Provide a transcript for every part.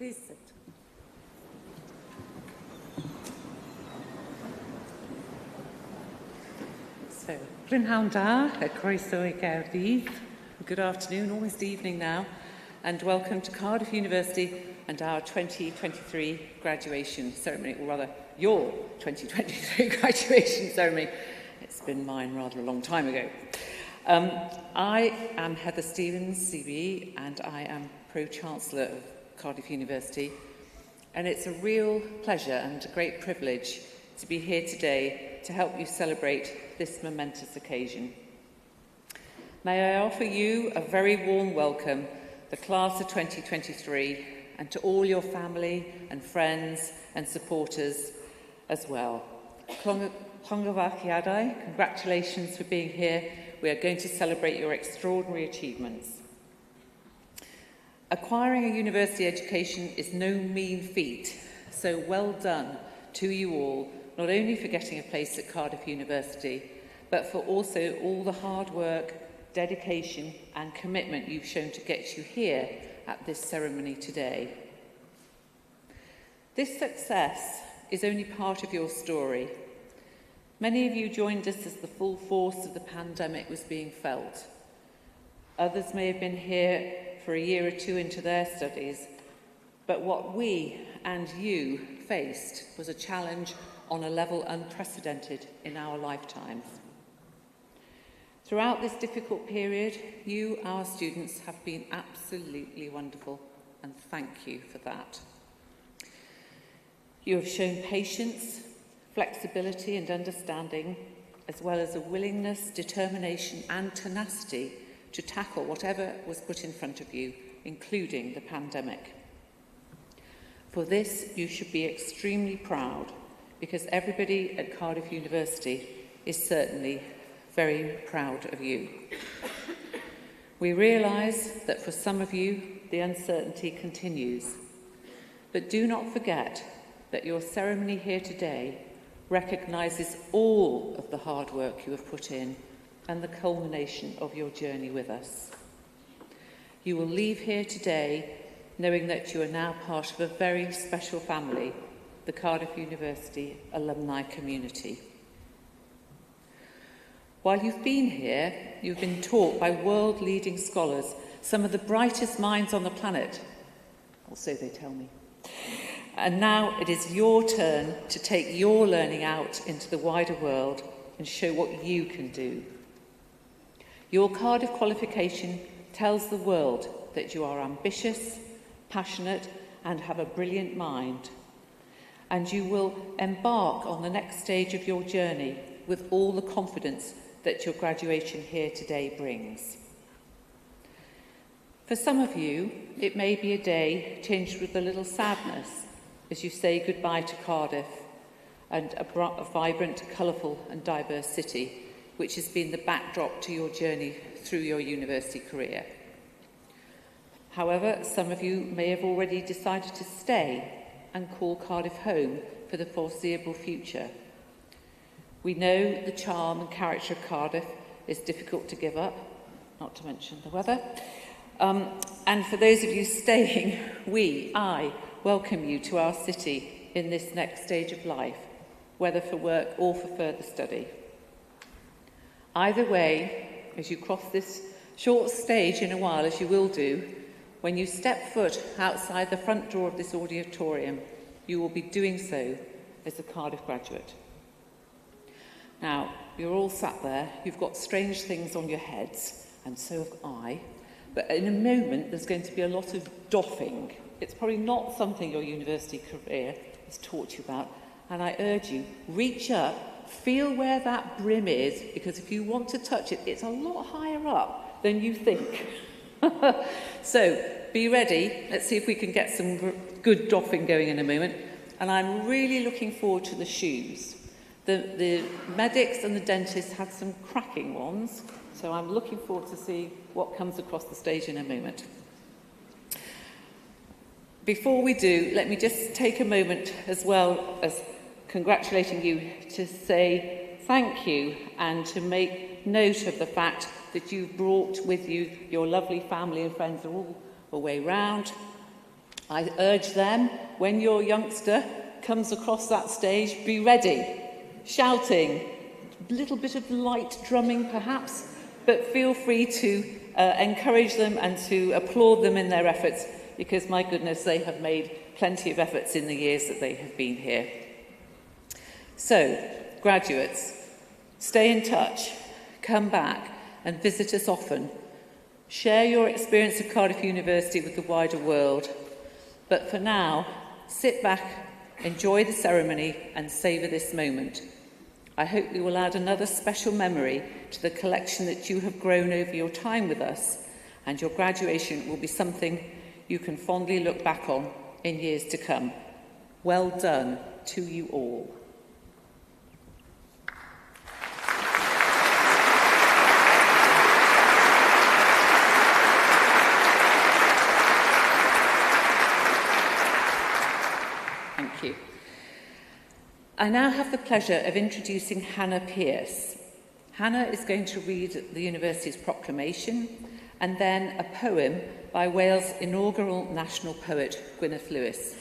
Please sit. So, Brynhawn da, a croeso I Gaerdydd. Good afternoon, almost evening now, and welcome to Cardiff University and our 2023 graduation ceremony, or rather, your 2023 graduation ceremony. It's been mine rather a long time ago. I am Heather Stevens, CBE, and I am Pro-Chancellor of Cardiff University. And it's a real pleasure and a great privilege to be here today to help you celebrate this momentous occasion. May I offer you a very warm welcome, the class of 2023, and to all your family and friends and supporters as well. Camgymeriadau, congratulations for being here. We are going to celebrate your extraordinary achievements. Acquiring a university education is no mean feat, so well done to you all, not only for getting a place at Cardiff University, but for also all the hard work, dedication and commitment you've shown to get you here at this ceremony today. This success is only part of your story. Many of you joined us as the full force of the pandemic was being felt. Others may have been here for a year or two into their studies, but what we and you faced was a challenge on a level unprecedented in our lifetimes. Throughout this difficult period, you, our students, have been absolutely wonderful, and thank you for that. You have shown patience, flexibility and understanding, as well as a willingness, determination and tenacity to tackle whatever was put in front of you, including the pandemic. For this, you should be extremely proud, because everybody at Cardiff University is certainly very proud of you. We realise that for some of you, the uncertainty continues, but do not forget that your ceremony here today recognises all of the hard work you have put in and the culmination of your journey with us. You will leave here today knowing that you are now part of a very special family, the Cardiff University alumni community. While you've been here, you've been taught by world-leading scholars, some of the brightest minds on the planet, or so they tell me. And now it is your turn to take your learning out into the wider world and show what you can do. Your Cardiff qualification tells the world that you are ambitious, passionate, and have a brilliant mind. And you will embark on the next stage of your journey with all the confidence that your graduation here today brings. For some of you, it may be a day tinged with a little sadness as you say goodbye to Cardiff and a vibrant, colourful and diverse city, which has been the backdrop to your journey through your university career. However, some of you may have already decided to stay and call Cardiff home for the foreseeable future. We know the charm and character of Cardiff is difficult to give up, not to mention the weather. And for those of you staying, I welcome you to our city in this next stage of life, whether for work or for further study. Either way, as you cross this short stage in a while, as you will do, when you step foot outside the front door of this auditorium, you will be doing so as a Cardiff graduate. Now, you're all sat there, you've got strange things on your heads, and so have I, but in a moment there's going to be a lot of doffing. It's probably not something your university career has taught you about, and I urge you, reach up, feel where that brim is, because if you want to touch it, it's a lot higher up than you think. So, be ready. Let's see if we can get some good doffing going in a moment. And I'm really looking forward to the shoes. The medics and the dentists had some cracking ones, so I'm looking forward to see what comes across the stage in a moment. Before we do, let me just take a moment, as well as congratulating you, to say thank you and to make note of the fact that you've brought with you your lovely family and friends all the way round. I urge them, when your youngster comes across that stage, be ready, shouting, a little bit of light drumming perhaps, but feel free to encourage them and to applaud them in their efforts, because my goodness, they have made plenty of efforts in the years that they have been here. So, graduates, stay in touch, come back and visit us often. Share your experience of Cardiff University with the wider world. But for now, sit back, enjoy the ceremony and savour this moment. I hope we will add another special memory to the collection that you have grown over your time with us, and your graduation will be something you can fondly look back on in years to come. Well done to you all. Thank you. I now have the pleasure of introducing Hannah Pearce. Hannah is going to read the university's proclamation and then a poem by Wales' inaugural national poet, Gwyneth Lewis.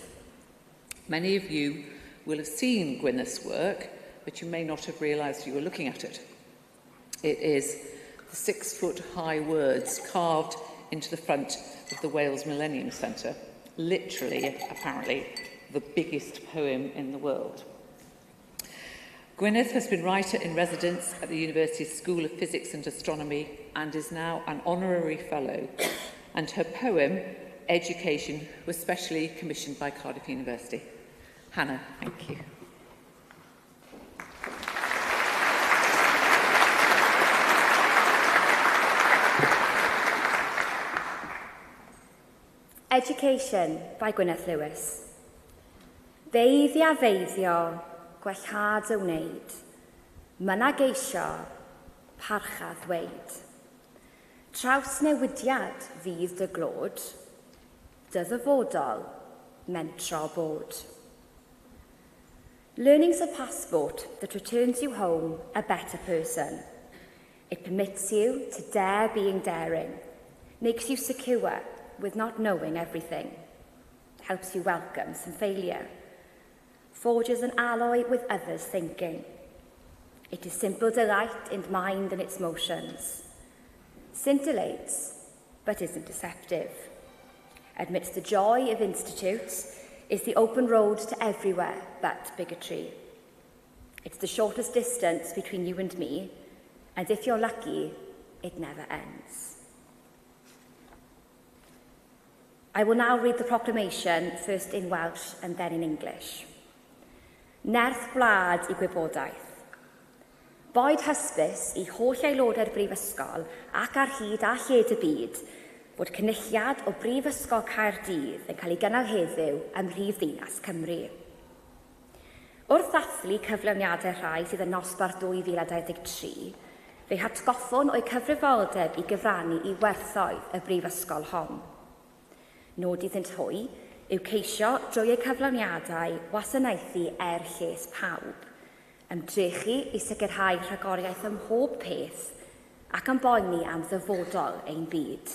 Many of you will have seen Gwyneth's work, but you may not have realised you were looking at it. It is the 6-foot-high words carved into the front of the Wales Millennium Centre, literally, apparently, the biggest poem in the world. Gwyneth has been writer-in-residence at the University's School of Physics and Astronomy and is now an honorary fellow. And her poem, Education, was specially commissioned by Cardiff University. Hannah, thank you. Education by Gwyneth Lewis. Feiddi a feiddio, gwellhad y wneud, myna geisio, parchad ddweud. Trawsnewidiad fydd dy glod, dy ddyfodol, mentro bod. Learning's a passport that returns you home a better person. It permits you to dare being daring, makes you secure with not knowing everything, helps you welcome some failure, forges an alloy with others' thinking. It is simple delight in mind and its motions. Scintillates, but isn't deceptive. Admits the joy of institutes, is the open road to everywhere but bigotry. It's the shortest distance between you and me, and if you're lucky, it never ends. I will now read the proclamation, first in Welsh and then in English. Nerth gwlad I gwybodaeth. Boed hysbys I holl aelodau'r Brifysgol ac ar hyd a lled y byd fod cynhyrchiad o Brifysgol Caerdydd yn cael ei gynnal heddiw ym Mhrifddinas Cymru. Wrth ddathlu cyflawniadau rhai sydd yn nosbarth 2023, fe hatgoffwn o'i cyfrifoldeb i gyfrannu i werthoedd y Brifysgol hon. Nodydd yn hwy yw ceisio drwy eu cyflawniadau wasanaethu lles pawb, ymdrechu i sicrhau rhagoriaeth ym mhob peth ac yn boeni am ddyfodol ein byd.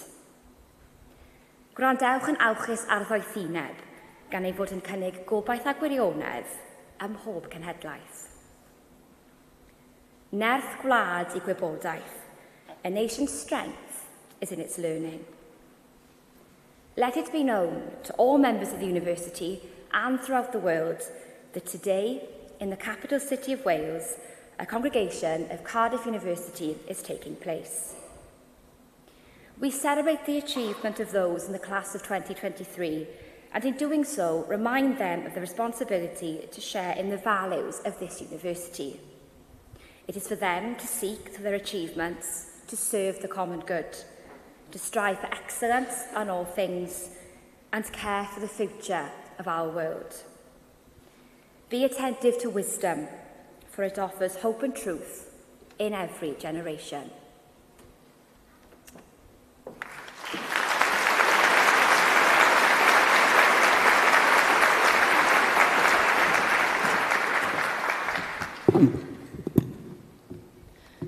Gwrandewch yn awchus ar ddoethineb gan ei fod yn cynnig gobaith a gwirionedd ym mhob cenhedlaeth. Nerth gwlad I gwybodaeth. A nation's strength is in its learning. Let it be known to all members of the university and throughout the world that today, in the capital city of Wales, a congregation of Cardiff University is taking place. We celebrate the achievement of those in the class of 2023, and in doing so, remind them of the responsibility to share in the values of this university. It is for them to seek through their achievements to serve the common good, to strive for excellence on all things, and care for the future of our world. Be attentive to wisdom, for it offers hope and truth in every generation.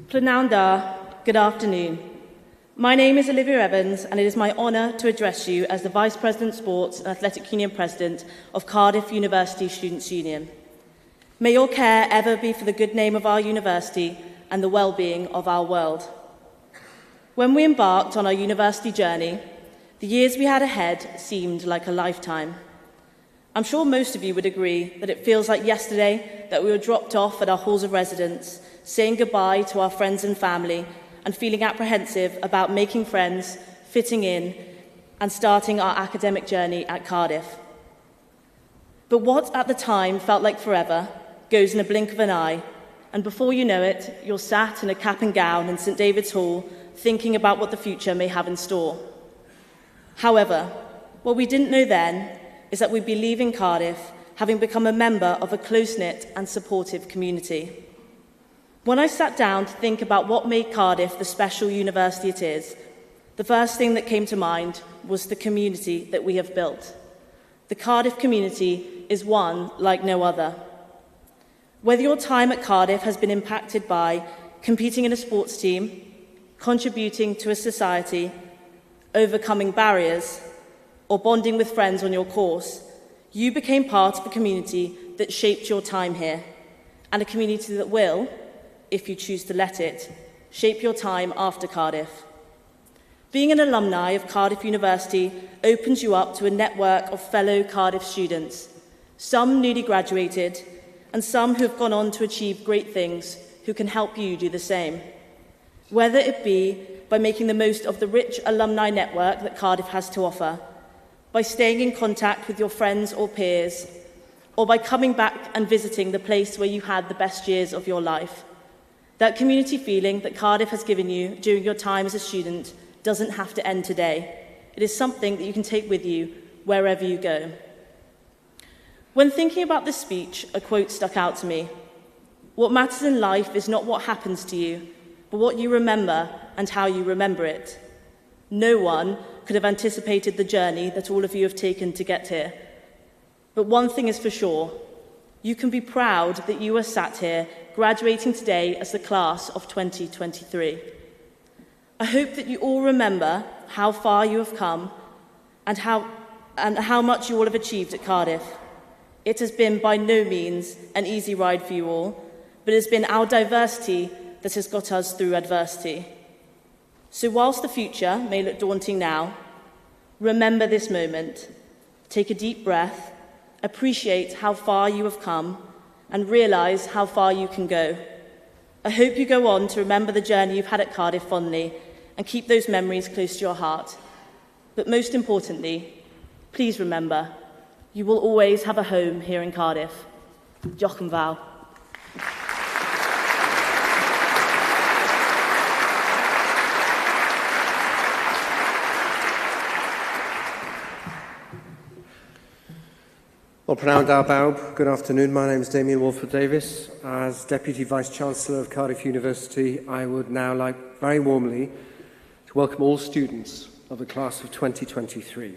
Prynawn da, good afternoon. My name is Olivia Evans, and it is my honour to address you as the Vice President Sports and Athletic Union President of Cardiff University Students' Union. May your care ever be for the good name of our university and the well-being of our world. When we embarked on our university journey, the years we had ahead seemed like a lifetime. I'm sure most of you would agree that it feels like yesterday that we were dropped off at our halls of residence, saying goodbye to our friends and family, and feeling apprehensive about making friends, fitting in, and starting our academic journey at Cardiff. But what at the time felt like forever goes in a blink of an eye, and before you know it, you're sat in a cap and gown in St David's Hall, thinking about what the future may have in store. However, what we didn't know then is that we'd be leaving Cardiff, having become a member of a close-knit and supportive community. When I sat down to think about what made Cardiff the special university it is, the first thing that came to mind was the community that we have built. The Cardiff community is one like no other. Whether your time at Cardiff has been impacted by competing in a sports team, contributing to a society, overcoming barriers, or bonding with friends on your course, you became part of a community that shaped your time here, and a community that will, if you choose to let it, shape your time after Cardiff. Being an alumni of Cardiff University opens you up to a network of fellow Cardiff students, some newly graduated, and some who have gone on to achieve great things who can help you do the same. Whether it be by making the most of the rich alumni network that Cardiff has to offer, by staying in contact with your friends or peers, or by coming back and visiting the place where you had the best years of your life. That community feeling that Cardiff has given you during your time as a student doesn't have to end today. It is something that you can take with you wherever you go. When thinking about this speech, a quote stuck out to me. What matters in life is not what happens to you, but what you remember and how you remember it. No one could have anticipated the journey that all of you have taken to get here. But one thing is for sure, you can be proud that you are sat here graduating today as the class of 2023. I hope that you all remember how far you have come and how much you all have achieved at Cardiff. It has been by no means an easy ride for you all, but it has been our diversity that has got us through adversity. So whilst the future may look daunting now, remember this moment. Take a deep breath, appreciate how far you have come, and realise how far you can go. I hope you go on to remember the journey you've had at Cardiff fondly and keep those memories close to your heart. But most importantly, please remember, you will always have a home here in Cardiff. Diolch yn fawr. Well, pnawn da bawb. Good afternoon. My name is Damien Walford-Davies. As Deputy Vice-Chancellor of Cardiff University, I would now like very warmly to welcome all students of the class of 2023.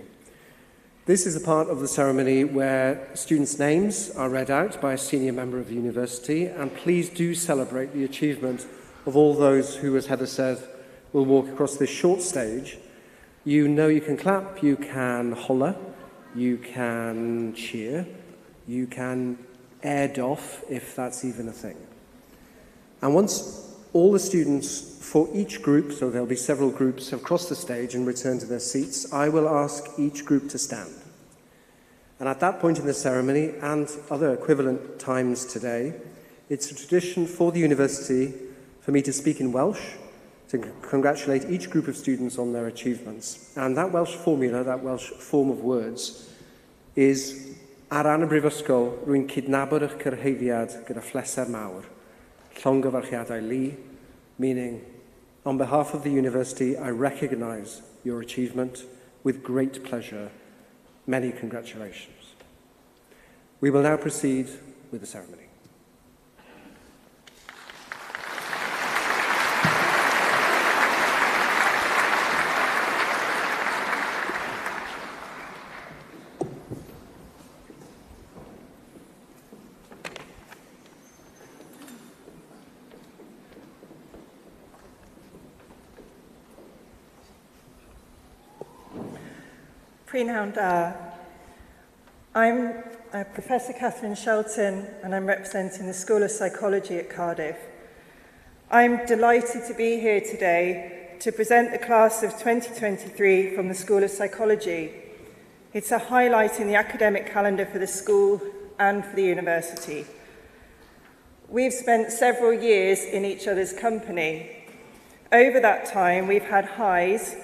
This is a part of the ceremony where students' names are read out by a senior member of the university, and please do celebrate the achievement of all those who, as Heather said, will walk across this short stage. You know you can clap, you can holler, you can cheer, you can air doff, if that's even a thing. And once all the students for each group, so there'll be several groups, have crossed the stage and returned to their seats, I will ask each group to stand. And at that point in the ceremony, and other equivalent times today, it's a tradition for the university for me to speak in Welsh, to congratulate each group of students on their achievements. And that Welsh formula, that Welsh form of words, is ar ran y brifysgol, rwy'n cydnabod eich cyrhaeddiad gyda phleser mawr, llongyfarchiadau li, meaning, on behalf of the university, I recognise your achievement with great pleasure. Many congratulations. We will now proceed with the ceremony. Prynhawn da. I'm Professor Catherine Shelton and I'm representing the School of Psychology at Cardiff. I'm delighted to be here today to present the class of 2023 from the School of Psychology. It's a highlight in the academic calendar for the school and for the university. We've spent several years in each other's company. Over that time, we've had highs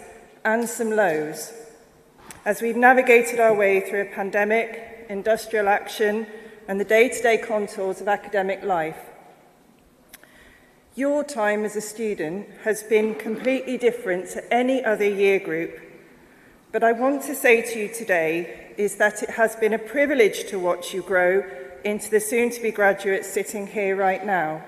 and some lows as we've navigated our way through a pandemic, industrial action, and the day-to-day contours of academic life. Your time as a student has been completely different to any other year group, but I want to say to you today is that it has been a privilege to watch you grow into the soon-to-be graduates sitting here right now.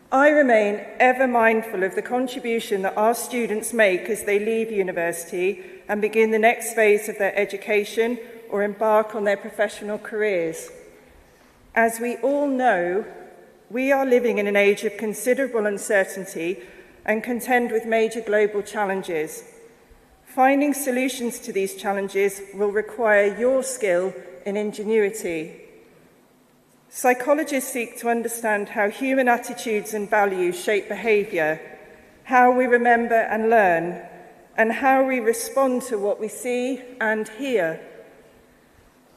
I remain ever mindful of the contribution that our students make as they leave university and begin the next phase of their education or embark on their professional careers. As we all know, we are living in an age of considerable uncertainty and contend with major global challenges. Finding solutions to these challenges will require your skill and ingenuity. Psychologists seek to understand how human attitudes and values shape behaviour, how we remember and learn, and how we respond to what we see and hear.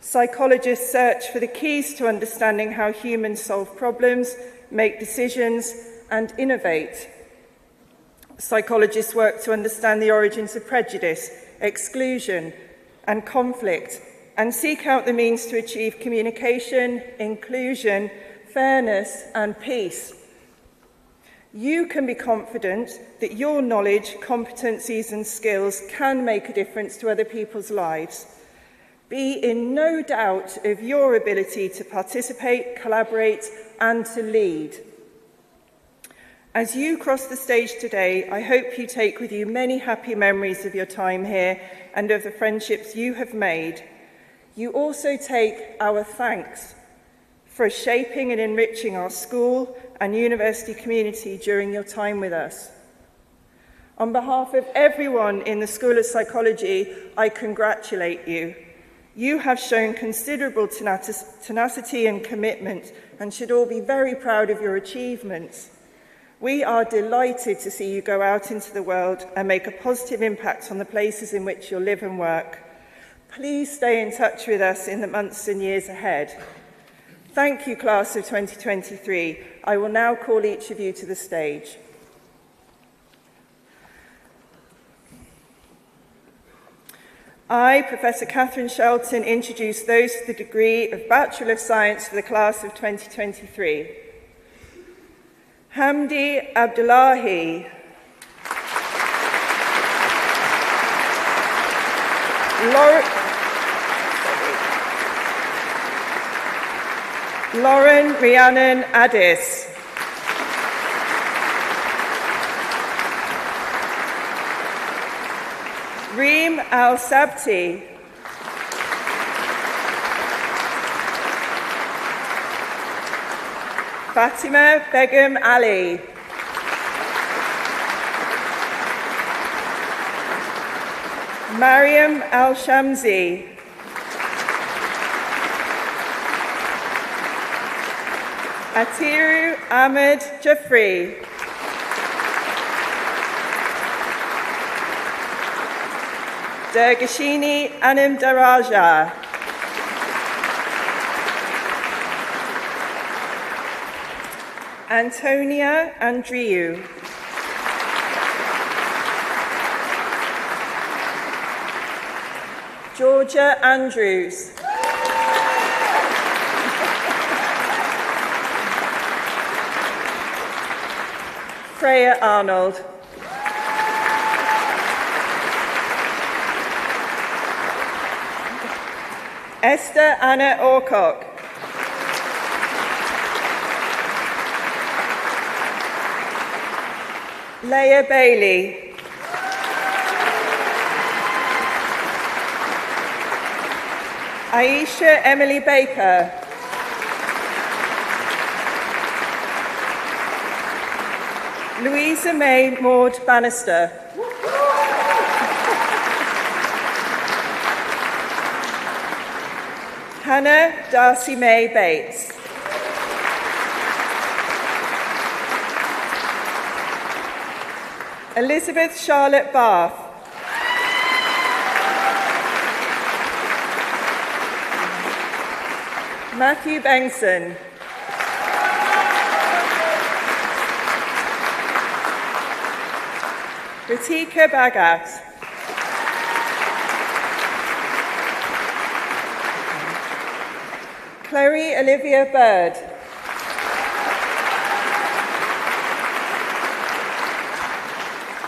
Psychologists search for the keys to understanding how humans solve problems, make decisions, and innovate. Psychologists work to understand the origins of prejudice, exclusion, and conflict, and seek out the means to achieve communication, inclusion, fairness, and peace. You can be confident that your knowledge, competencies, and skills can make a difference to other people's lives. Be in no doubt of your ability to participate, collaborate, and to lead. As you cross the stage today, I hope you take with you many happy memories of your time here and of the friendships you have made. You also take our thanks for shaping and enriching our school and university community during your time with us. On behalf of everyone in the School of Psychology, I congratulate you. You have shown considerable tenacity and commitment and should all be very proud of your achievements. We are delighted to see you go out into the world and make a positive impact on the places in which you'll live and work. Please stay in touch with us in the months and years ahead. Thank you, class of 2023. I will now call each of you to the stage. I, Professor Catherine Shelton, introduce those with the degree of Bachelor of Science for the class of 2023. Hamdi Abdullahi. Lauren Rhiannon Addis. Reem Al-Sabti. Fatima Begum Ali. Mariam Al-Shamsi. Atiru Ahmed Jafri. Dergashini Anim Daraja. Antonia Andriu. Georgia Andrews. Freya Arnold. Esther Anna Orcock. Leah Bailey. Aisha Emily Baker. Louisa May Maud Bannister. Hannah Darcy May Bates. Elizabeth Charlotte Bath. Matthew Benson. Ritika Bhagat. Chloe Olivia Bird.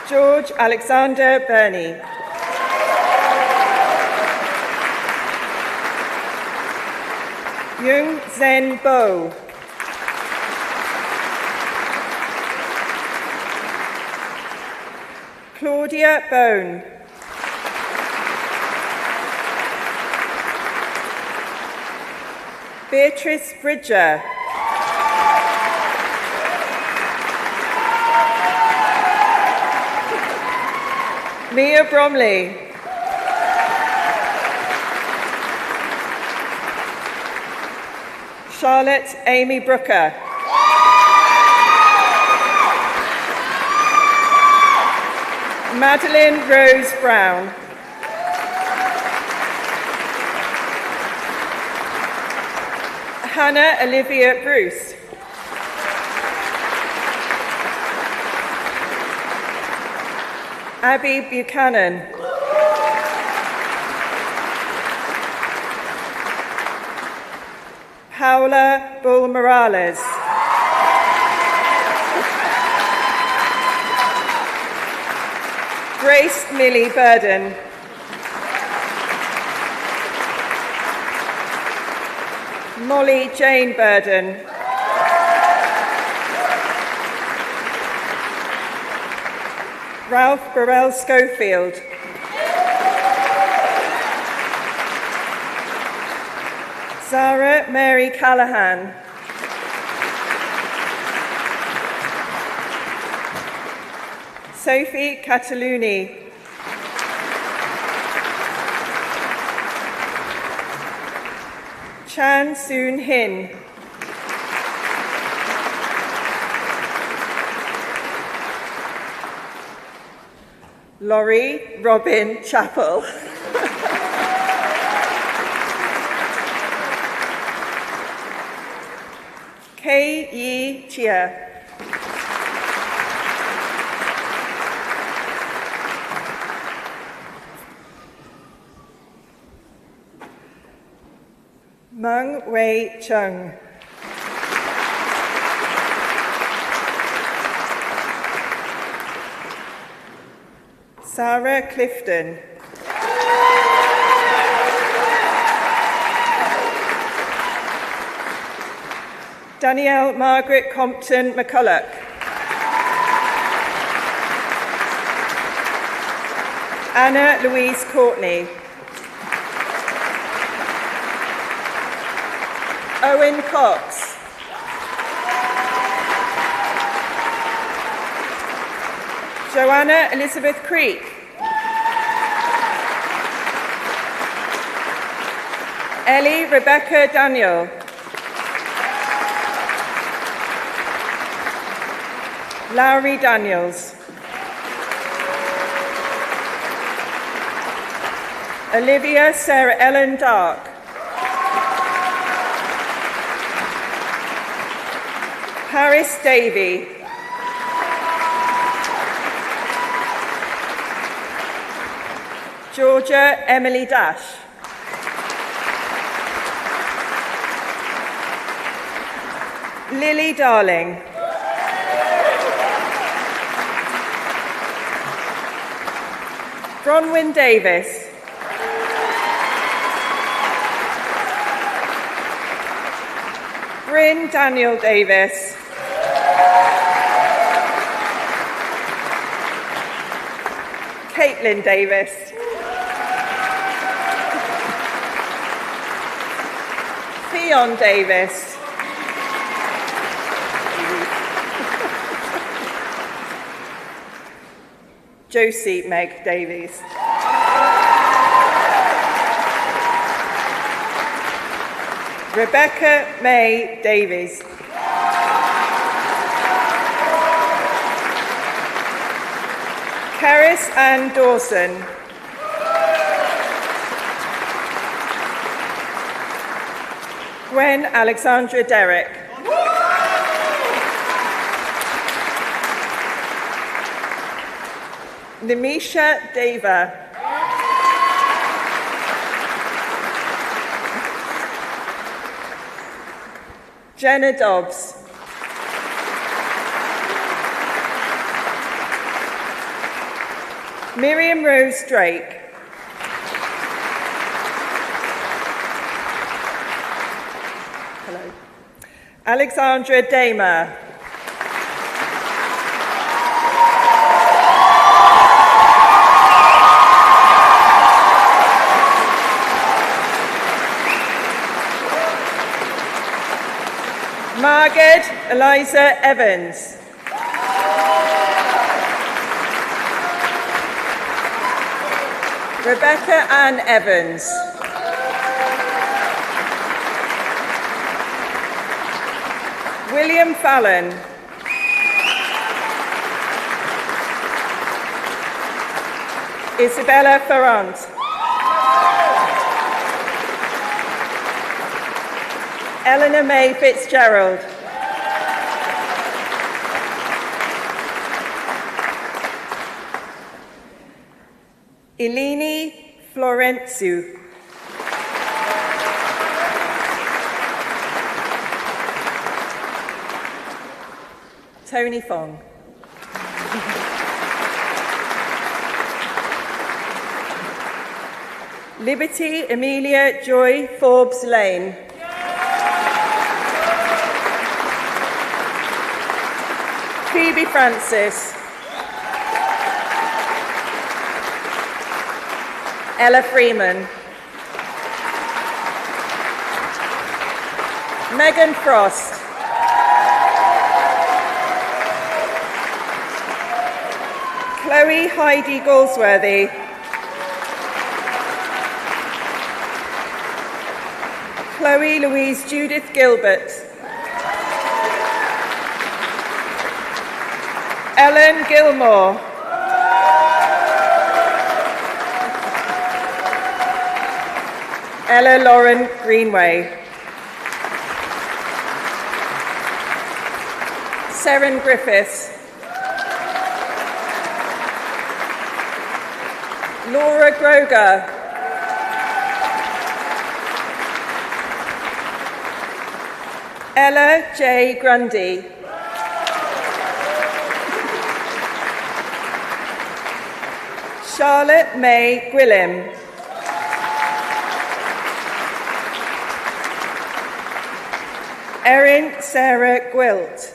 George Alexander Burney. Yung Zen Bo. Claudia Bone. Beatrice Bridger. Mia Bromley. Charlotte Amy Brooker. Madeline Rose Brown. Hannah Olivia Bruce. Abby Buchanan. Paula Bull Morales. Grace Millie Burden. Molly Jane Burden. Ralph Burrell Schofield. Zara Mary Callahan. Sophie Cataluni. Chan Soon Hin. Laurie Robin Chappell. Kei Yi Chia. Meng Wei Chung. Sarah Clifton. Danielle Margaret Compton McCulloch. Anna Louise Courtney. Owen Cox. Joanna Elizabeth Creek. Ellie Rebecca Daniel. Lowry Daniels. Olivia Sarah Ellen Dark. Paris Davey. Georgia Emily Dash. Lily Darling. Bronwyn Davis. Bryn Daniel Davis. Caitlin Davis. Theon Davis. Josie Meg Davies. Rebecca May Davies. Cerys Ann Dawson. Gwen Alexandra Derrick. Nimisha Deva. Jenna Dobbs. Miriam Rose Drake. Hello. Alexandra Damer. Margaret Eliza Evans. Rebecca Ann Evans. William Fallon. Isabella Ferrand. Eleanor May Fitzgerald. Eleni Florenzu. Tony Fong. Liberty Amelia Joy Forbes Lane. Phoebe Francis. Ella Freeman. Megan Frost. Chloe Heidi Galsworthy. Chloe Louise Judith Gilbert. Ellen Gilmore. Ella Lauren Greenway. Seren Griffiths. Laura Groger. Ella J. Grundy. Charlotte May Gwilym. Erin Sarah Gwilt.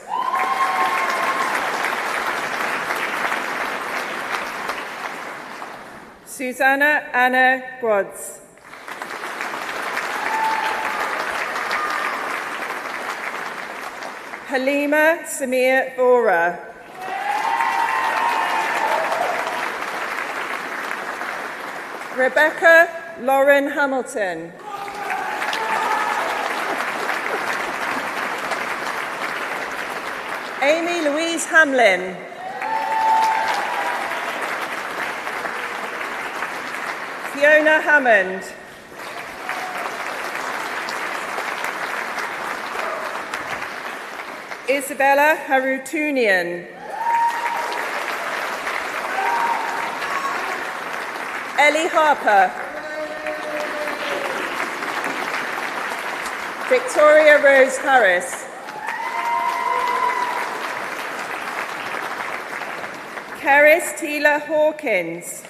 Susanna Anna Gwads. Halima Samir Vora. Rebecca Lauren Hamilton. Amy Louise Hamlin. Fiona Hammond. Isabella Harutunian. Ellie Harper. Victoria Rose Harris. Caris Tila Hawkins.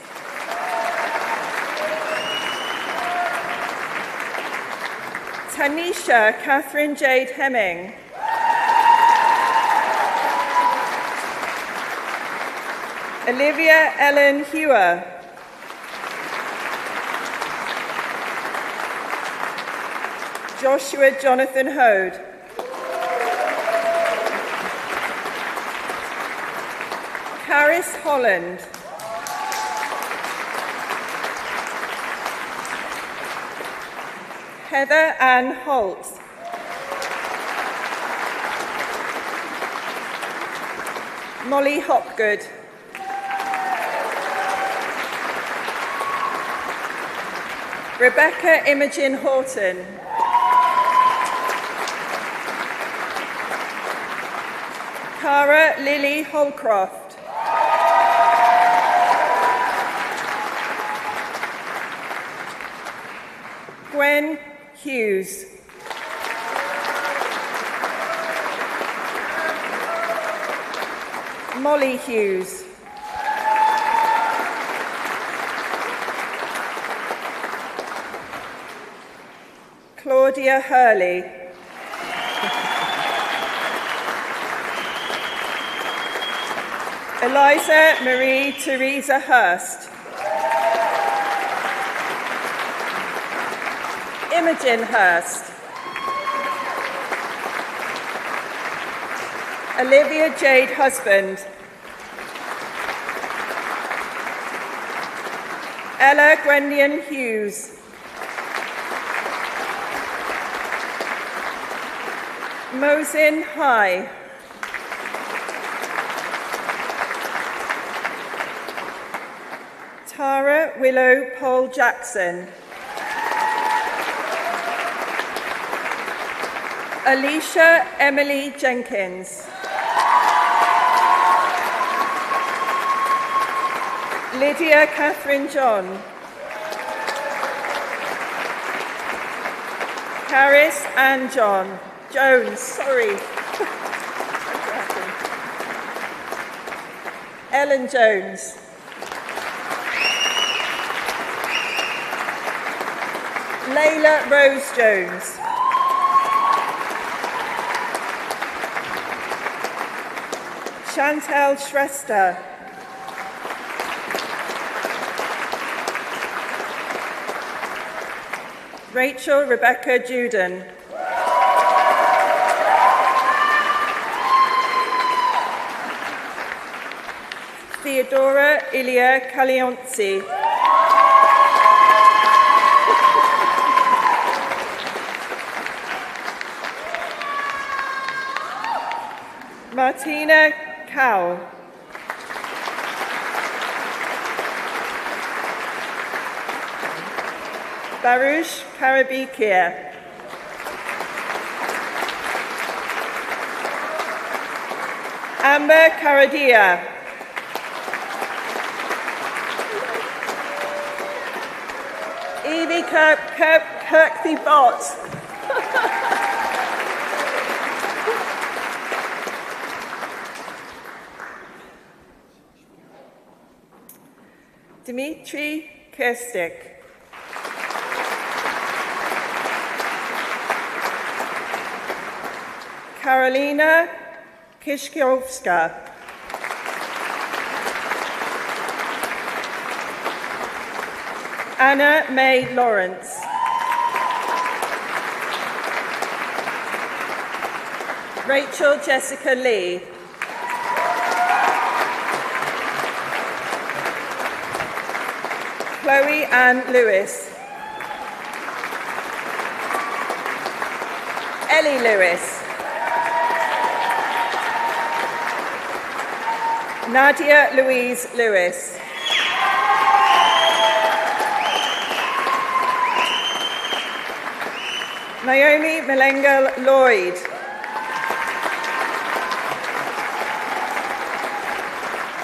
Tanisha Catherine Jade Hemming. Olivia Ellen Hewer. Joshua Jonathan Hode. Caris Holland. Heather Ann Holt. Molly Hopgood. Rebecca Imogen Horton. Cara Lily Holcroft. Gwen Hughes. Molly Hughes. Claudia Hurley. Eliza Marie Teresa Hurst. Imogen Hurst. Olivia Jade Husband. Ella Gwendian Hughes. Mosin High. Tara Willow Paul Jackson. Alicia Emily Jenkins. Lydia Catherine John. Caris Ann John. Jones, sorry. Ellen Jones. Layla Rose Jones. Chantal Shrestha. Rachel Rebecca Juden. Theodora Ilia Calionzi. Martina Cael. Baruch Karabikia. Amber Karadia. Evie Kirkby Bott. Dmitry Kirstik. Karolina Kishkiowska. Anna May Lawrence. Rachel Jessica Lee. Chloe Ann Lewis. Ellie Lewis. Nadia Louise Lewis. Naomi Malenga Lloyd.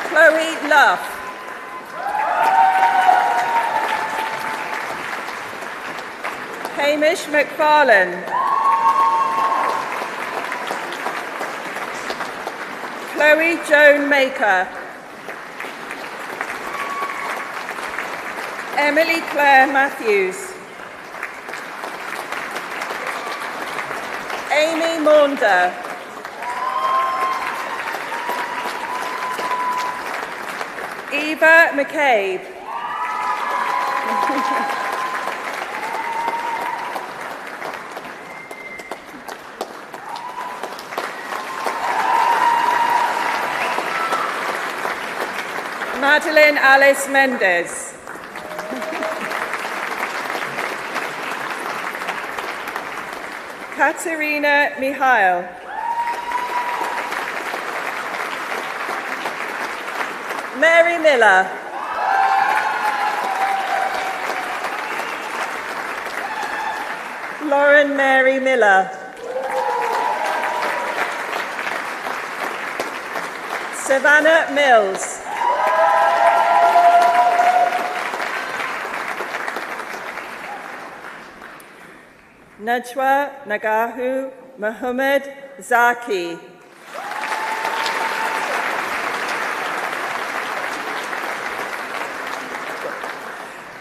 Chloe Luff. Hamish McFarlane. Chloe Joan Maker. Emily Claire Matthews. Amy Maunder. Eva McCabe. Madeline Alice Mendez. Katerina Mihail. Mary Miller. Lauren Mary Miller. Savannah Mills. Najwa Nagahu Muhammad Zaki.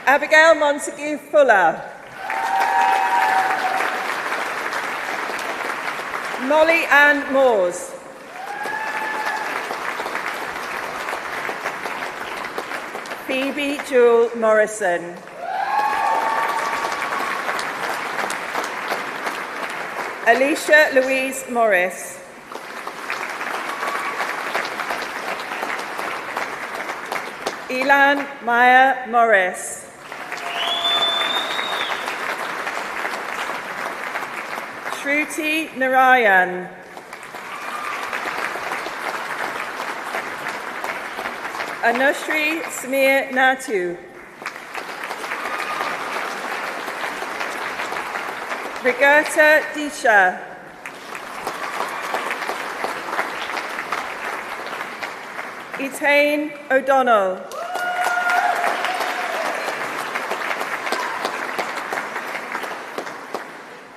Abigail Montague Fuller. Molly Ann Moores. Phoebe Jewel Morrison. Alicia Louise Morris. Elan Maya Morris. Shruti Narayan. Anushri Samir Natu. Rigata Disha. Etain O'Donnell.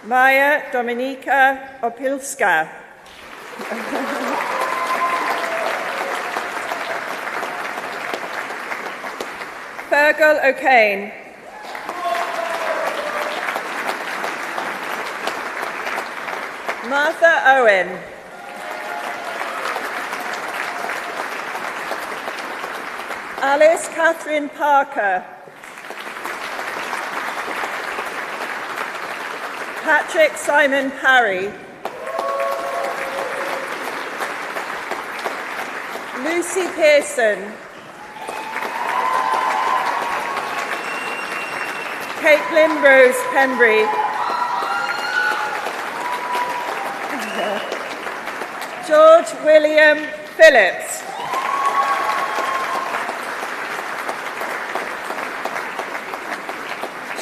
Maya Dominika Opilska. Fergal O'Kane. Martha Owen. Alice Catherine Parker. Patrick Simon Parry. Lucy Pearson. Caitlin Rose Pembry. George William Phillips.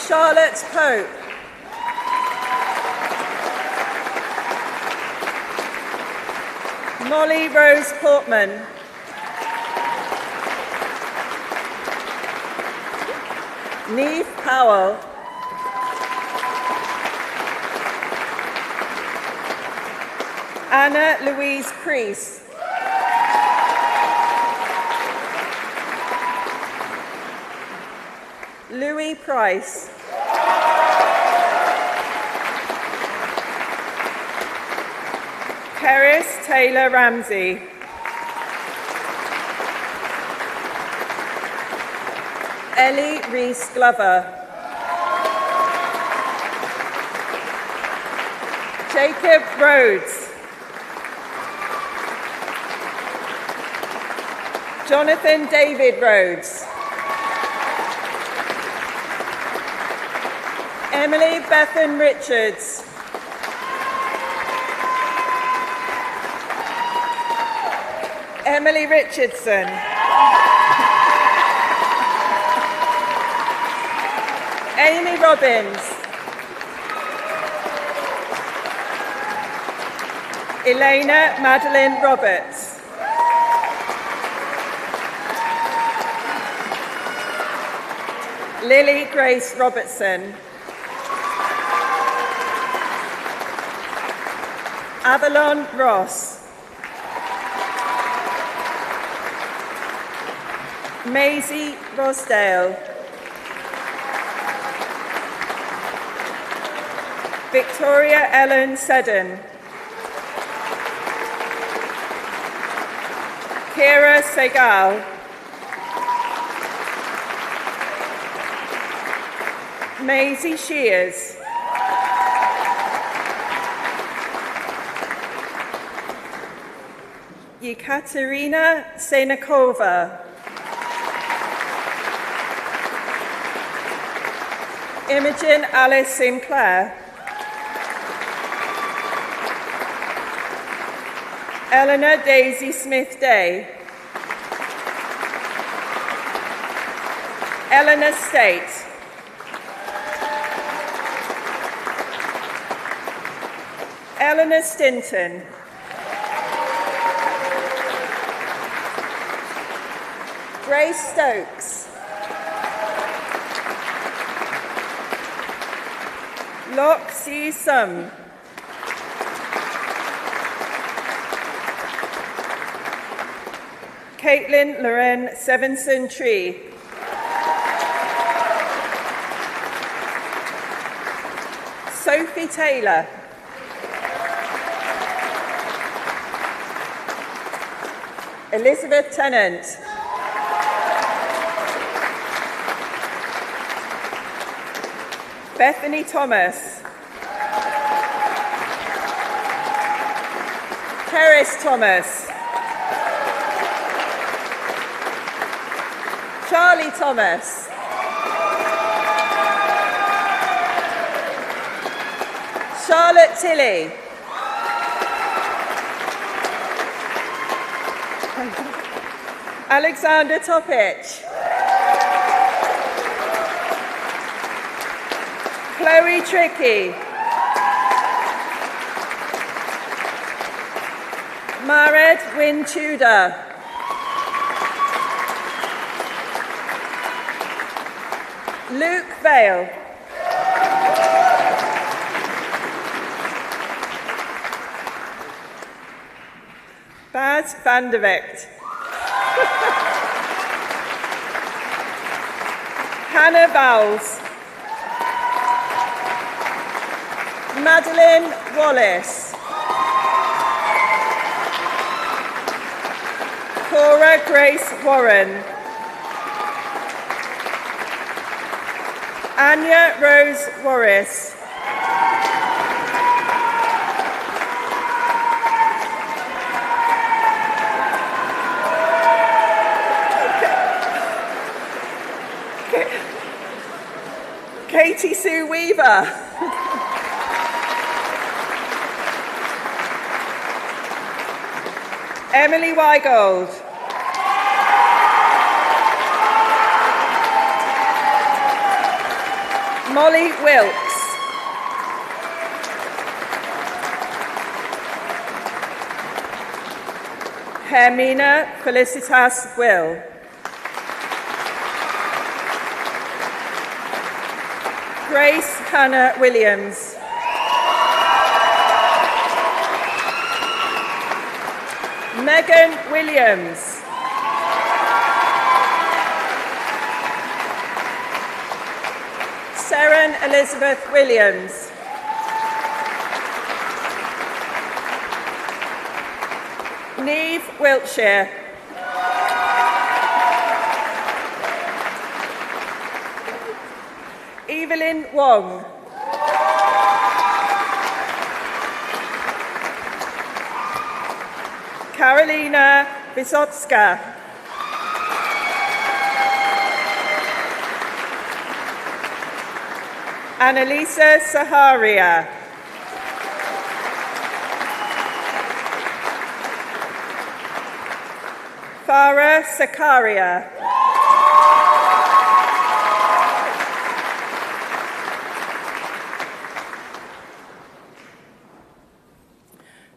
Charlotte Pope. Molly Rose Portman. Neve Powell. Anna Louise Priest. Louis Price. Keris Taylor Ramsey. Ellie Reese Glover. Jacob Rhodes. Jonathan David Rhodes. Emily Bethan Richards. Emily Richardson. Amy Robbins. Elena Madeline Roberts. Lily Grace Robertson. Avalon Ross. Maisie Rosdale. Victoria Ellen Seddon. Kira Segal. Maisie Shears. Yekaterina Senakova. Imogen Alice Sinclair. Eleanor Daisy Smith-Day. Eleanor State. Eleanor Stinton. Grace Stokes. Lok Si Sum. Caitlin Loren Sevenson Tree. Sophie Taylor. Elizabeth Tennant. Bethany Thomas. Terrace Thomas. Charlie Thomas. Charlotte Tilley. Alexander Toppich. Chloe Tricky. Mared Wynne Tudor. Luke Vale. Baz van der Vecht. Hannah Bowles. Madeline Wallace. Cora Grace Warren. Anya Rose Warris. Katie Sue Weaver. Emily Weigold. Molly Wilkes. Hermina Felicitas Will. Grace Hannah Williams. Megan Williams. Seren Elizabeth Williams. Neve Wiltshire. Evelyn Wong. Karolina Wysocka. Annalisa Saharia. Farah Sakaria.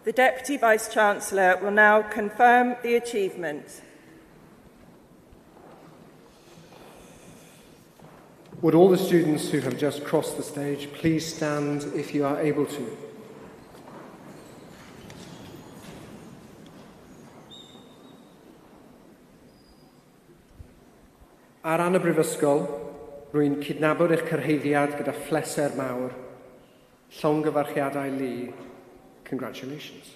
The Deputy Vice-Chancellor will now confirm the achievement. Would all the students who have just crossed the stage please stand if you are able to? Ar ran y Brifysgol, rwy'n cydnabod eich cyrhaeddiad gyda phleser mawr. Llongyfarchiadau Lee. Congratulations.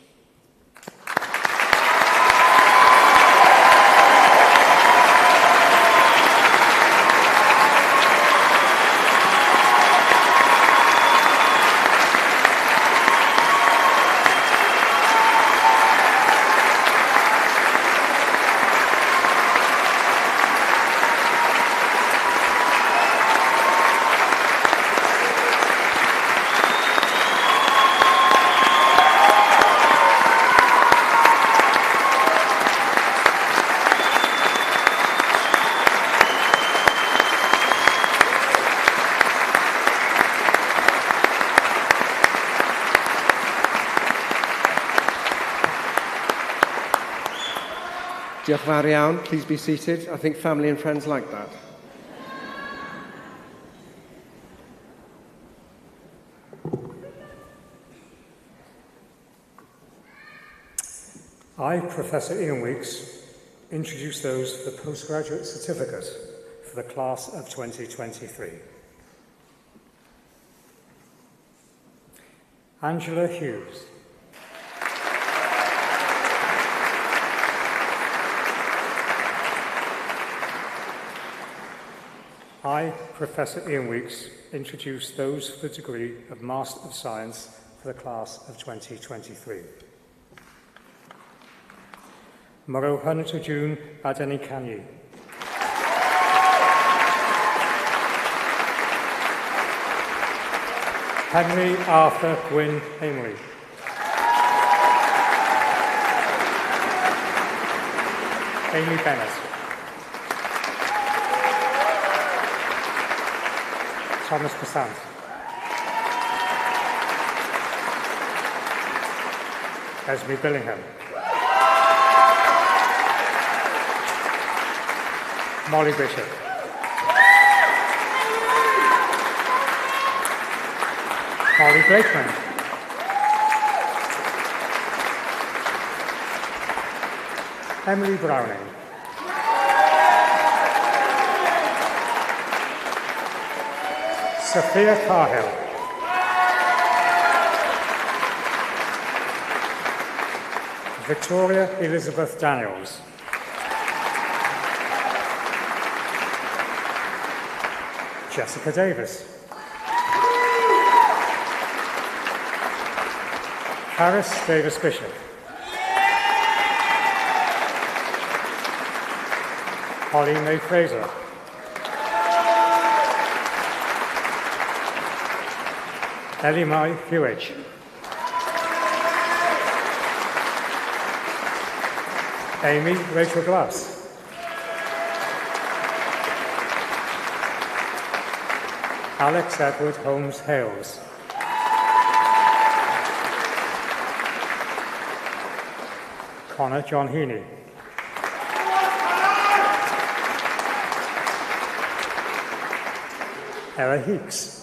Diolch yn fawr iawn. Please be seated. I think family and friends like that. I, Professor Ian Weeks, introduce those for the postgraduate certificate for the class of 2023. Angela Hughes. I, Professor Ian Weeks, introduce those for the degree of Master of Science for the class of 2023. Maro Hynat o June Adeni Canyi. Henry Arthur Gwyn Amory. Amy Bennett. Thomas Passant. Esme Billingham. Molly Bishop. Molly Blakeman. Emily Browning. Sophia Carhill. Victoria Elizabeth Daniels. Jessica Davis. Harris Davis Bishop. Holly May Fraser. Ellie Mai Hewich. Amy Rachel Glass. Alex Edward Holmes Hales. Connor John Heaney. Ella Heeks.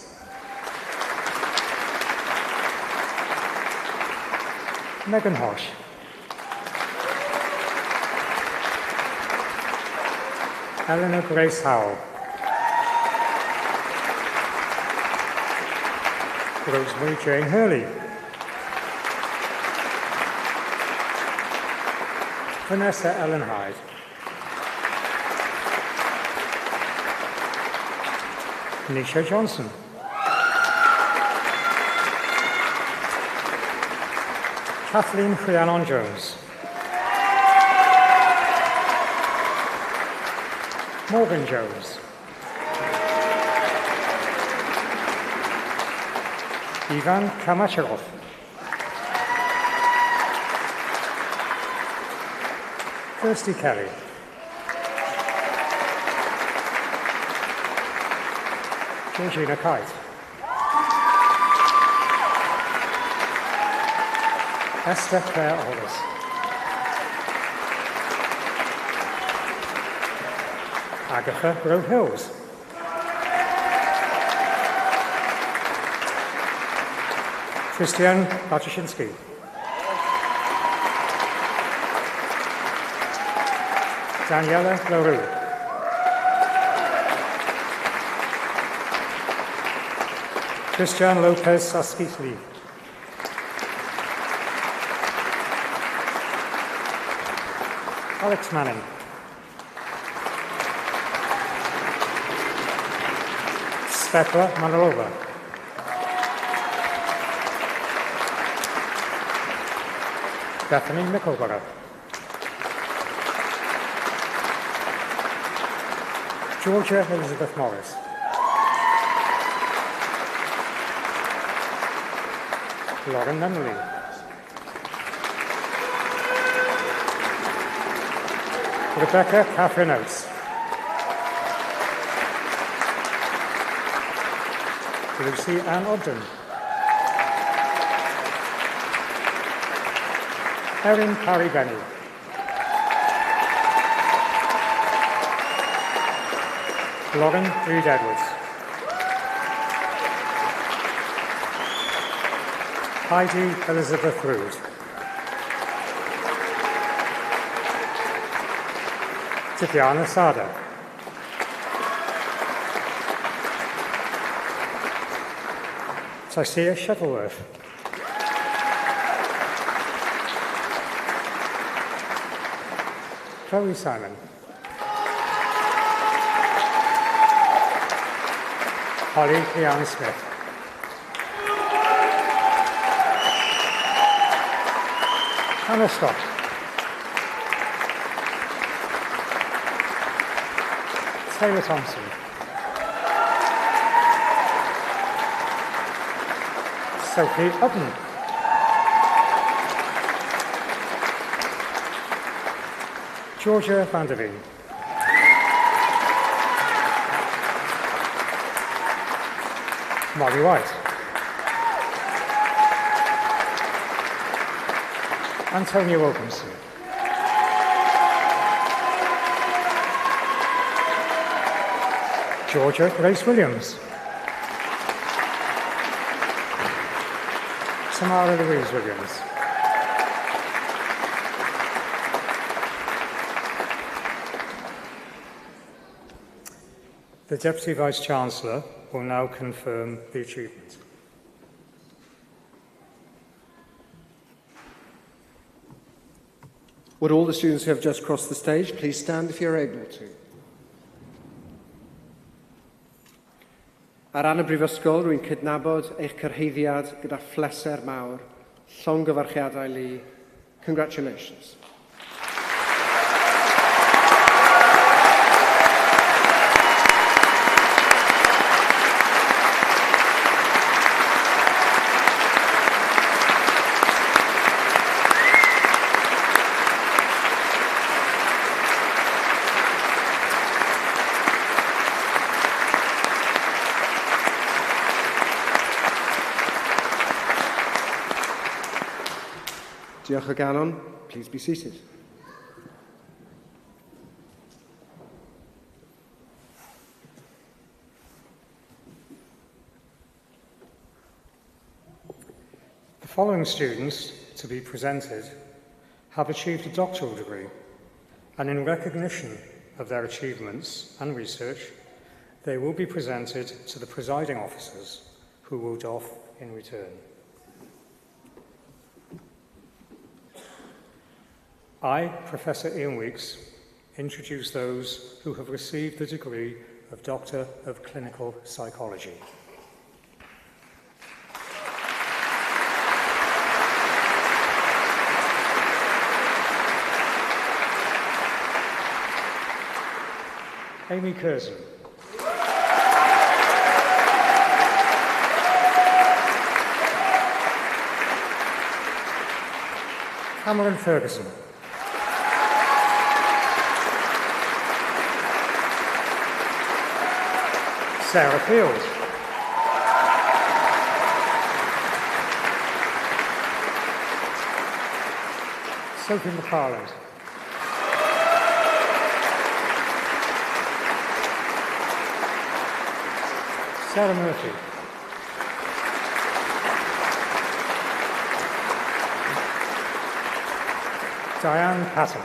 Megan Hosh. Eleanor Grace Howell. Rosemary Jane Hurley. Vanessa Ellen Hyde. Nisha Johnson. Kathleen Rhiannon Jones. Morgan Jones. Ivan Kamachirov. Kirsty Kelly. Georgina Kite. Esther Claire Hollis. Agatha Grove Hills. Christian Bartoshinsky. Daniela LaRue. Christian Lopez Saskitli. Alex Manning. Svetla Manilova. Bethany Mickleborough. Georgia Elizabeth Morris. Lauren Nunley. Rebecca Catherine Oates. Lucy Ann Ogden. Erin Parry Benny. Lauren Reed-Edwards. Heidi Elizabeth Rood. Tatiana Sada. Taisia Shuttleworth. Chloe Simon. Holly Leanne Smith. Hannah Scott. Taylor Thompson. Sophie Hutton. Georgia van der Veen. Molly White. Antonia Wilkinson. Georgia Grace Williams. Samara Louise Williams. The Deputy Vice-Chancellor will now confirm the achievement. Would all the students who have just crossed the stage please stand if you're able to. Ar ran y Brifysgol, rwy'n cydnabod eich cyrhaeddiad gyda phleser mawr, llongyfarchiadau lu. Congratulations. Diolch o galon. Please be seated. The following students to be presented have achieved a doctoral degree, and in recognition of their achievements and research, they will be presented to the presiding officers, who will doff in return. I, Professor Ian Weeks, introduce those who have received the degree of Doctor of Clinical Psychology. Amy Curzon. Cameron Ferguson. Sarah Field. Sophie McFarland. Sarah Murphy. Diane Patton.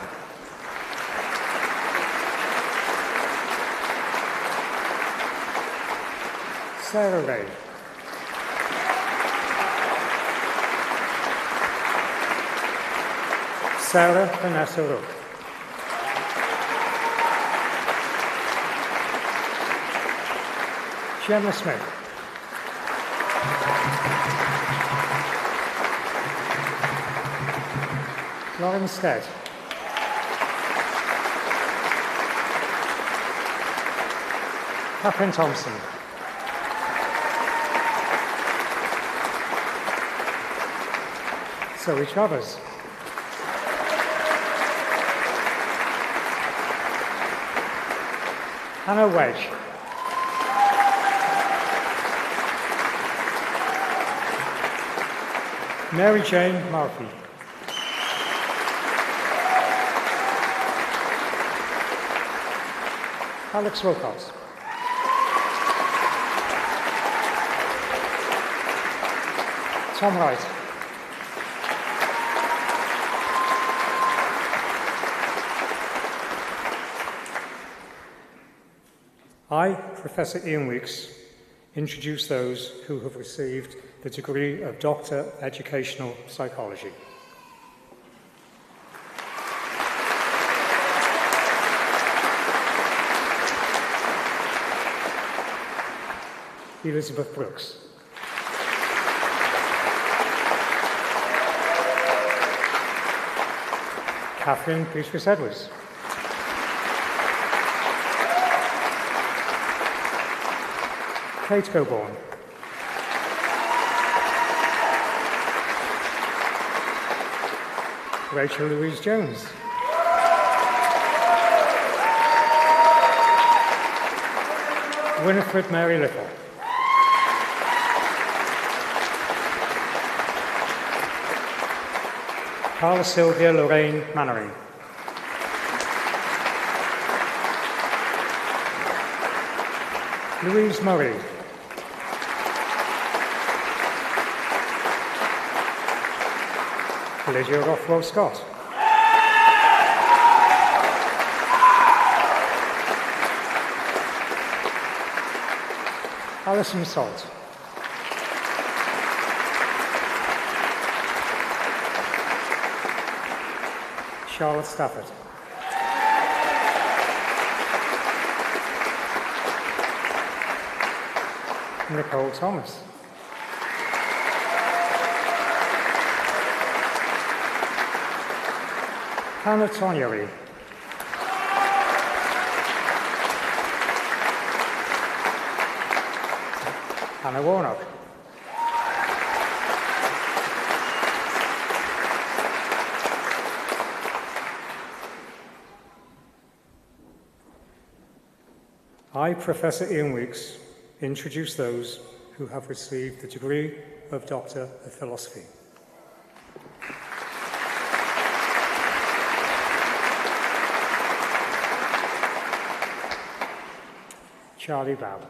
Sarah Ray. Sarah Vanessa Rook. Gemma Smith. Lauren Stead. Catherine Thompson. Zoe Travers. Hannah Wedge. Mary Jane Murphy. Alex Wilcox. Tom Wright. I, Professor Ian Weeks, introduce those who have received the degree of Doctor Educational Psychology. Elizabeth Brooks. Catherine Beatrice-Edwards. Kate Coburn. Rachel Louise Jones. Winifred Mary Little. Carla Sylvia Lorraine Mannering. Louise Murray. Lydia Rothwell Scott. Alison Salt. Charlotte Stafford. Nicole Thomas. Hannah Tonyeri. Hannah Warnock. I, Professor Ian Weeks, introduce those who have received the degree of Doctor of Philosophy. Charlie Babb.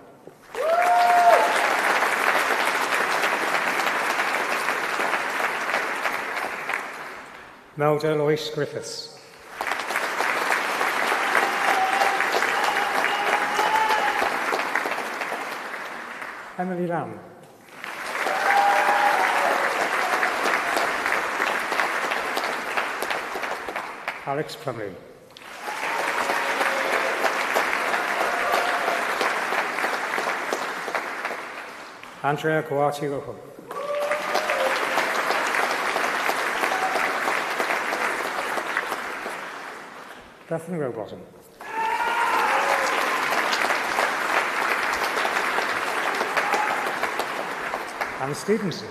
Melda Lois Griffiths. Emily Lamb. Alex Plumley. Andrea Guarti-Rojo. Bethany Rowbottom. Anne Stevenson.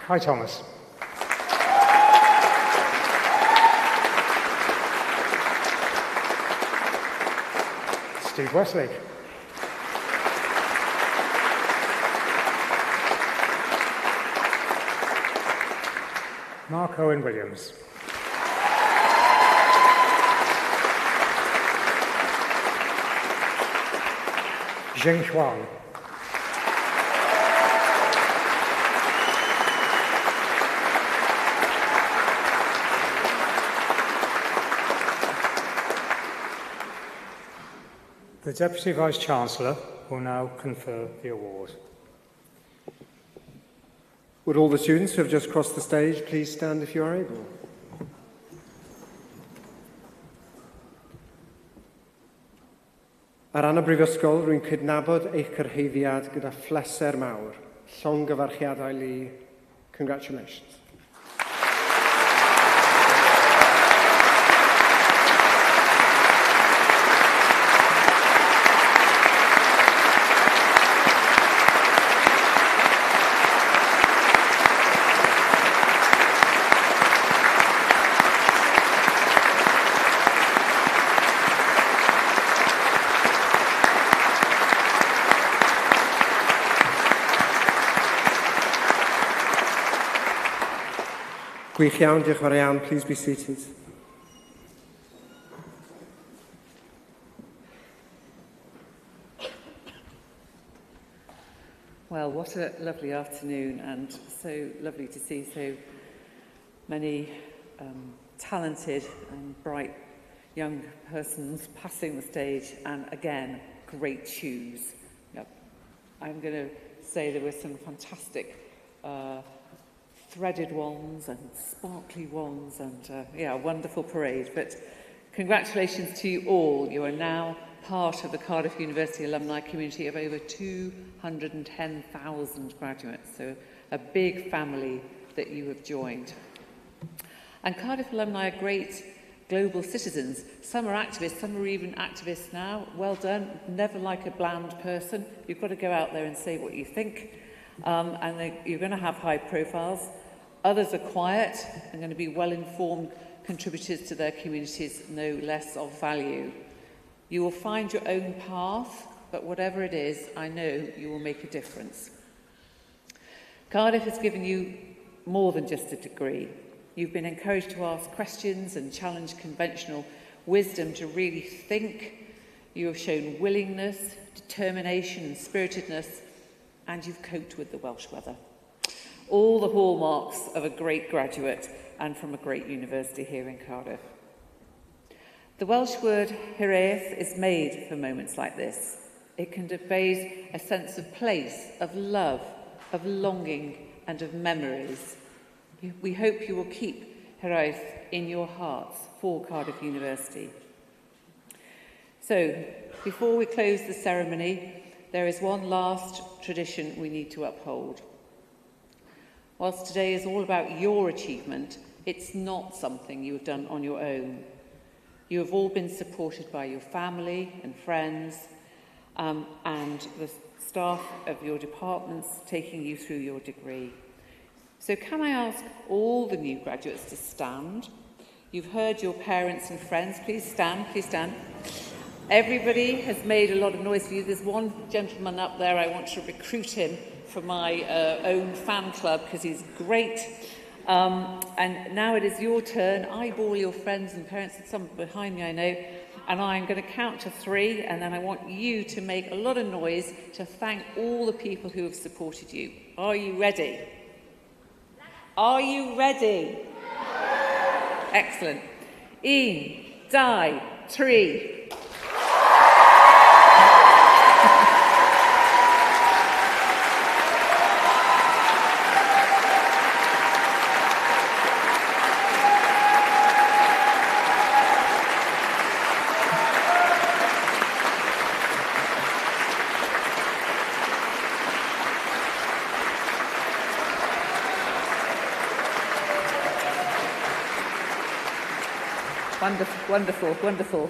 Kai Thomas. Steve Westlake. Mark Owen Williams. Zheng Huang. The Deputy Vice-Chancellor will now confer the award. Would all the students who have just crossed the stage please stand if you are able? Ar ran y Brifysgol, rwy'n cydnabod eich cyrhaeddiad gyda phleser mawr. Llongyfarchiadau Lee. Congratulations. Gwych iawn, diolch yn fawr iawn. Please be seated. Well, what a lovely afternoon, and so lovely to see so many talented and bright young persons passing the stage, and again, great shoes. Yep. I'm going to say there were some fantastic threaded ones and sparkly ones, and yeah, a wonderful parade. But congratulations to you all. You are now part of the Cardiff University alumni community of over 210,000 graduates, so a big family that you have joined. And Cardiff alumni are great global citizens. Some are activists, some are even activists now. Well done. Never like a bland person. You've got to go out there and say what you think. You're going to have high profiles. Others are quiet and going to be well-informed contributors to their communities, no less of value. You will find your own path, but whatever it is, I know you will make a difference. Cardiff has given you more than just a degree. You've been encouraged to ask questions and challenge conventional wisdom to really think. You have shown willingness, determination and spiritedness, and you've coped with the Welsh weather. All the hallmarks of a great graduate and from a great university here in Cardiff. The Welsh word hiraeth is made for moments like this. It conveys a sense of place, of love, of longing and of memories. We hope you will keep hiraeth in your hearts for Cardiff University. So, before we close the ceremony, there is one last tradition we need to uphold. Whilst today is all about your achievement, it's not something you have done on your own. You have all been supported by your family and friends and the staff of your departments taking you through your degree. So can I ask all the new graduates to stand? You've heard your parents and friends. Please stand, please stand. Everybody has made a lot of noise for you. There's one gentleman up there, I want to recruit him for my own fan club because he's great. And now it is your turn. Eyeball your friends and parents, and some behind me I know, and I'm going to count to 3, and then I want you to make a lot of noise to thank all the people who have supported you. Are you ready? Are you ready? Excellent. 1, 2, 3. Wonderful, wonderful, wonderful.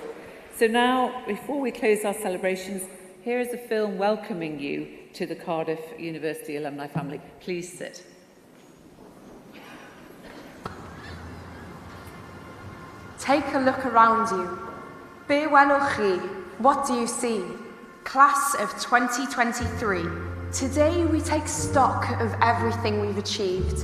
So now, before we close our celebrations, here is a film welcoming you to the Cardiff University alumni family. Please sit. Take a look around you. Be welwch chi. What do you see? Class of 2023. Today we take stock of everything we've achieved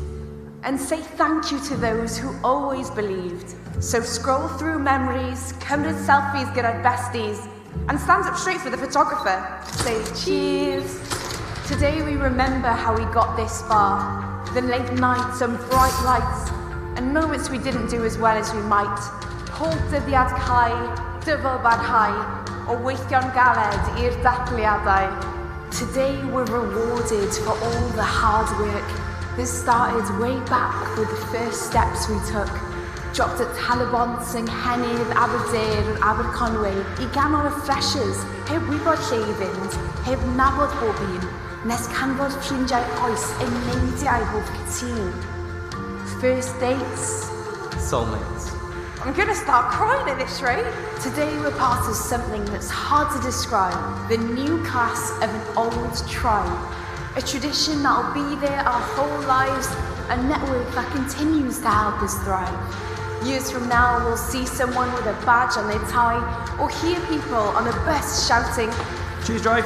and say thank you to those who always believed. So scroll through memories, cymryd selfies gyda'r besties, and stand up straight for the photographer. Say cheers. Today we remember how we got this far, the late nights and bright lights, and moments we didn't do as well as we might. Pob dyddiad cau, dyfal barhau, o weithio'n galed i'r darllediadau. Today we're rewarded for all the hard work that started way back with the first steps we took. Dropped at Talabont, Ynghennydd, Aberdare and Aberconwy I ganol y freshers, heb wybod lle I fynd, heb nabod bob un, nes canfod ffrindiau oes yn neidiau bob cytun. First dates. Soulmates. I'm gonna start crying at this rate. Today we're part of something that's hard to describe. The new class of an old tribe. A tradition that'll be there our whole lives, a network that continues to help us thrive. Years from now, we'll see someone with a badge on their tie, or hear people on a bus shouting, Choose drive.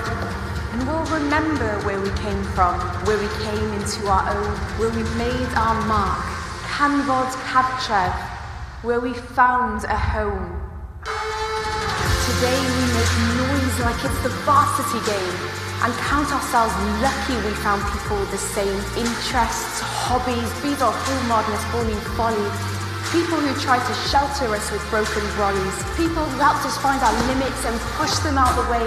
And we'll remember where we came from, where we came into our own, where we made our mark. Canfod Cartref, where we found a home. Today we make noise like like it's the varsity game and count ourselves lucky we found people with the same interests, hobbies, byd o'r hwmodness bo'n folly. People who tried to shelter us with broken brollies. People who helped us find our limits and push them out of the way.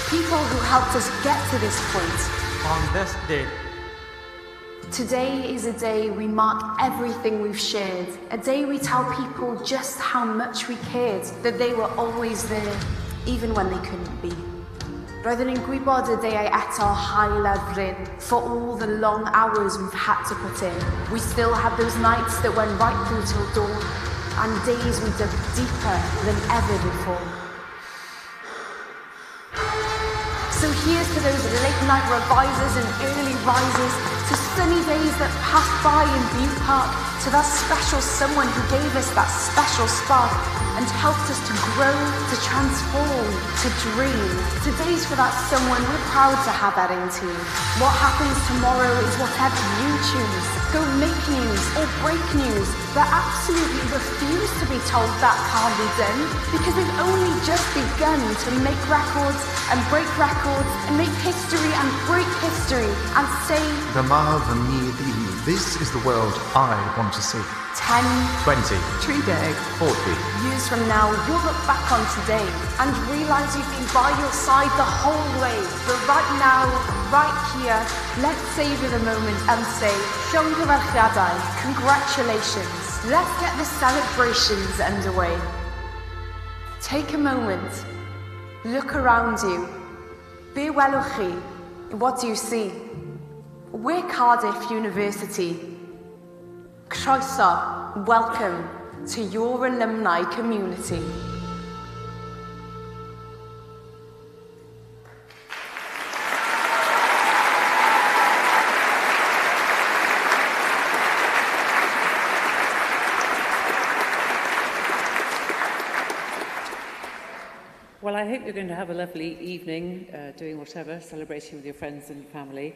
People who helped us get to this point. On this day, Today is a day we mark everything we've shared. A day we tell people just how much we cared, that they were always there, even when they couldn't be. Roedden ni'n gwybod y deiau eto hael ar fryn for all the long hours we've had to put in. We still had those nights that went right through till dawn, and days we dug deeper than ever before. So here's to those late night revisers and early risers, to sunny days that passed by in Bydd Park, to that special someone who gave us that special spark and helped us to grow, to transform, to dream. Today's for that someone we're proud to have that in team. What happens tomorrow is whatever you choose. Go make news or break news, but absolutely refuse to be told that can't be done, because they've only just begun to make records and break records and make history and break history and say, this is the world I want to see. 10, 20, 30, 40. years from now, you'll look back on today and realise you've been by your side the whole way. But right now, right here, let's savour the moment and say, camgymeriadau, congratulations. Let's get the celebrations underway. Take a moment, look around you. Be welwch chi. What do you see? We're Cardiff University. Croeso, welcome to your alumni community. Well, I hope you're going to have a lovely evening, doing whatever, celebrating with your friends and family.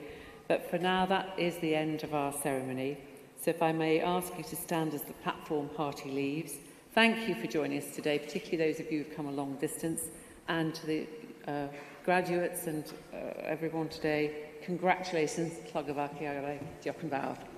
But for now, that is the end of our ceremony. So if I may ask you to stand as the platform party leaves. Thank you for joining us today, particularly those of you who've come a long distance, and to the graduates and everyone today. Congratulations. Diolch yn fawr.